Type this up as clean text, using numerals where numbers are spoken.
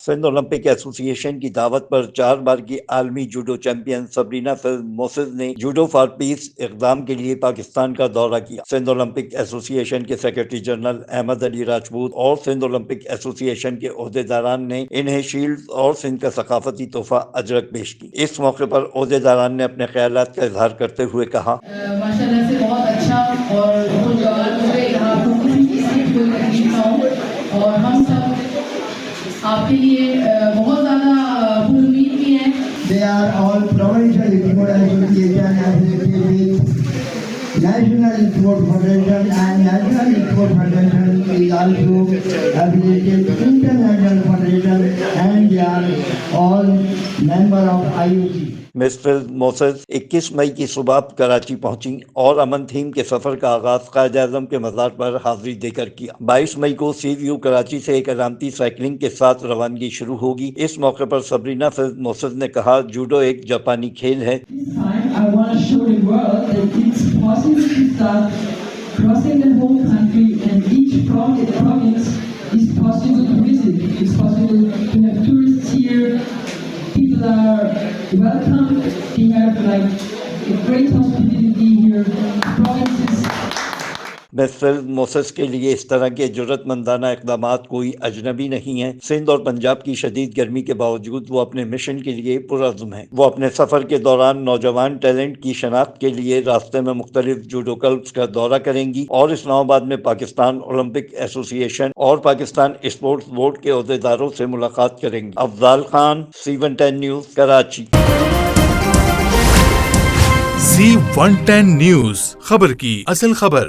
Sindh Olympic association की दावत पर 4 बार की आलमी जूडो चैंपियन सबरीना मोसेस ने जूडो फॉर पीस इक़दाम के लिए पाकिस्तान का दौरा किया। सिंध ओलंपिक एसोसिएशन के सेक्रेटरी जनरल अहमद अली राजपूत और सिंध ओलंपिक एसोसिएशन के ओहदेदारान ने इन्हें शील्ड और सिंध का सकाफती तोहफा अजरक पेश की। इस मौके पर ओहदेदारान ने अपने ख्यालात का इजहार करते हुए कहा, माशाल्लाह से बहुत अच्छा और खुशगवार हुए, यहाँ किसी कोई तकलीफ ना हो और हम सब आपके लिए बहुत ज़्यादा उम्मीद भी हैं। They are all provincial sport association affiliated with National Sport Federation, and National Sport Federation is also affiliated with International Federation, and they are all member of IOC. Mister Moses 21 मई की सुबह कराची पहुंची और अमन थीम के सफर का आगाज कायद-ए-आज़म के मज़ार पर हाजिरी देकर किया। 22 मई को सी व्यू कराची से एक अलामती साइकिलिंग के साथ रवानगी शुरू होगी। इस मौके पर सबरीना मोसेस ने कहा, जूडो एक जापानी खेल है। People are welcome. We have a great hospitality here. Provinces. Mister Moses के लिए इस तरह के जुर्रतमंदाना इक़दामात कोई अजनबी नहीं है। सिंध और पंजाब की शदीद गर्मी के बावजूद वो अपने मिशन के लिए पुरअज़्म है। वो अपने सफ़र के दौरान नौजवान टैलेंट की शनाख्त के लिए रास्ते में मुख्तलिफ जूडो क्लब्स का दौरा करेंगी और इस्लामाबाद में पाकिस्तान ओलंपिक एसोसिएशन और पाकिस्तान स्पोर्ट्स बोर्ड के ओहदेदारों से मुलाकात करेंगी। Afzal Khan, C110 news, Karachi. C110 news, खबर की असल खबर।